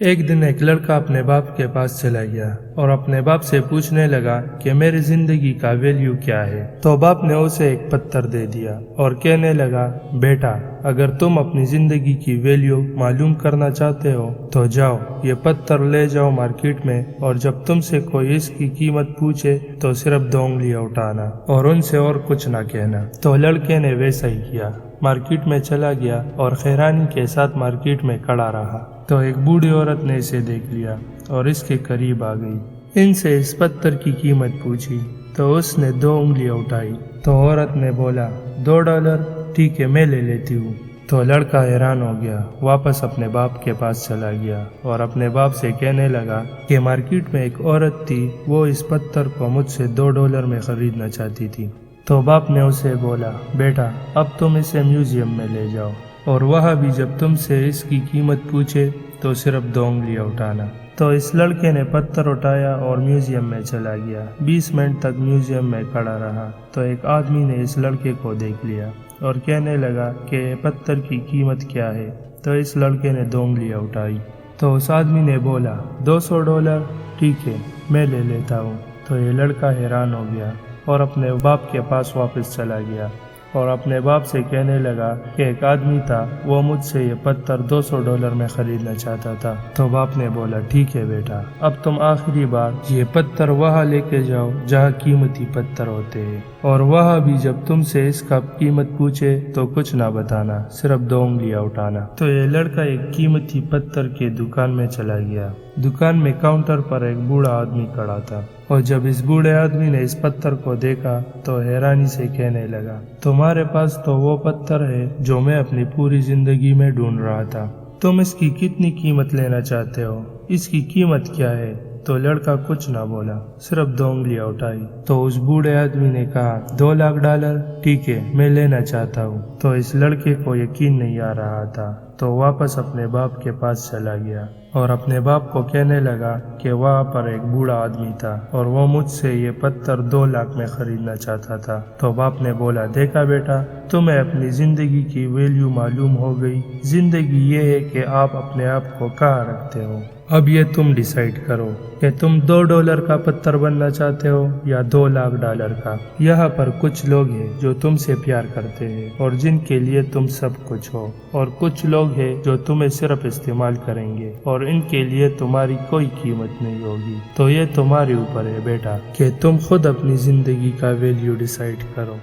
ایک دن ایک لڑکا اپنے باپ کے پاس چلا گیا اور اپنے باپ سے پوچھنے لگا کہ میری زندگی کا ویلیو کیا ہے۔ تو باپ نے اسے ایک پتھر دے دیا اور کہنے لگا، بیٹا اگر تم اپنی زندگی کی ویلیو معلوم کرنا چاہتے ہو تو جاؤ یہ پتھر لے جاؤ مارکیٹ میں، اور جب تم سے کوئی اس کی قیمت پوچھے تو صرف 2 انگلیاں اٹھانا اور ان سے اور کچھ نہ کہنا۔ تو لڑکے نے ویسا ہی کیا، مارکیٹ میں چلا گیا اور حیرانی کے ساتھ مارکیٹ میں کھڑا رہا۔ تو ایک بوڑھی عورت نے اسے دیکھ لیا اور اس کے قریب آ گئی، ان سے اس پتھر کی قیمت پوچھی تو اس نے 2 انگلیاں اٹھائی۔ تو عورت نے بولا، $2، ٹھیک ہے میں لے لیتی ہوں۔ تو لڑکا حیران ہو گیا، واپس اپنے باپ کے پاس چلا گیا اور اپنے باپ سے کہنے لگا کہ مارکیٹ میں ایک عورت تھی، وہ اس پتھر کو مجھ سے $2 میں خریدنا چاہتی تھی۔ تو باپ نے اسے بولا، بیٹا اب تم اسے میوزیم میں لے جاؤ اور وہاں بھی جب تم سے اس کی قیمت پوچھے تو صرف 2 انگلیاں اٹھانا۔ تو اس لڑکے نے پتھر اٹھایا اور میوزیم میں چلا گیا۔ 20 منٹ تک میوزیم میں کھڑا رہا تو ایک آدمی نے اس لڑکے کو دیکھ لیا اور کہنے لگا کہ پتھر کی قیمت کیا ہے۔ تو اس لڑکے نے 2 انگلیاں اٹھائی۔ تو اس آدمی نے بولا، $200، ٹھیک ہے میں لے لیتا ہوں۔ تو یہ لڑکا حیران ہو گیا اور اپنے باپ کے پاس واپس چلا گیا اور اپنے باپ سے کہنے لگا کہ ایک آدمی تھا، وہ مجھ سے یہ پتھر $200 میں خریدنا چاہتا تھا۔ تو باپ نے بولا، ٹھیک ہے بیٹا اب تم آخری بار یہ پتھر وہاں لے کے جاؤ جہاں قیمتی پتھر ہوتے ہیں، اور وہاں بھی جب تم سے اس کا قیمت پوچھے تو کچھ نہ بتانا، صرف 2 انگلیاں اٹھانا۔ تو یہ لڑکا ایک قیمتی پتھر کے دکان میں چلا گیا۔ دکان میں کاؤنٹر پر ایک بوڑھا آدمی کھڑا تھا، اور جب اس بوڑھے آدمی نے اس پتھر کو دیکھا تو حیرانی سے کہنے لگا، تمہارے پاس تو وہ پتھر ہے جو میں اپنی پوری زندگی میں ڈھونڈ رہا تھا، تم اس کی کتنی قیمت لینا چاہتے ہو؟ اس کی قیمت کیا ہے؟ تو لڑکا کچھ نہ بولا، صرف 2 انگلیاں اٹھائی۔ تو اس بوڑھے آدمی نے کہا، $2,00,000، ٹھیک ہے میں لینا چاہتا ہوں۔ تو اس لڑکے کو یقین نہیں آ رہا تھا، تو واپس اپنے باپ کے پاس چلا گیا اور اپنے باپ کو کہنے لگا کہ وہاں پر ایک بوڑھا آدمی تھا اور وہ مجھ سے یہ پتھر 2,00,000 میں خریدنا چاہتا تھا۔ تو باپ نے بولا، دیکھا بیٹا تمہیں اپنی زندگی کی ویلیو معلوم ہو گئی۔ زندگی یہ ہے کہ آپ اپنے آپ کو کہاں رکھتے ہو۔ اب یہ تم ڈیسائیڈ کرو کہ تم $2 کا پتھر بننا چاہتے ہو یا $2,00,000 کا۔ یہاں پر کچھ لوگ ہیں جو تم سے پیار کرتے ہیں اور جن کے لیے تم سب کچھ ہو، اور کچھ لوگ ہیں جو تمہیں صرف استعمال کریں گے اور ان کے لیے تمہاری کوئی قیمت نہیں ہوگی۔ تو یہ تمہارے اوپر ہے بیٹا کہ تم خود اپنی زندگی کا ویلیو ڈیسائیڈ کرو۔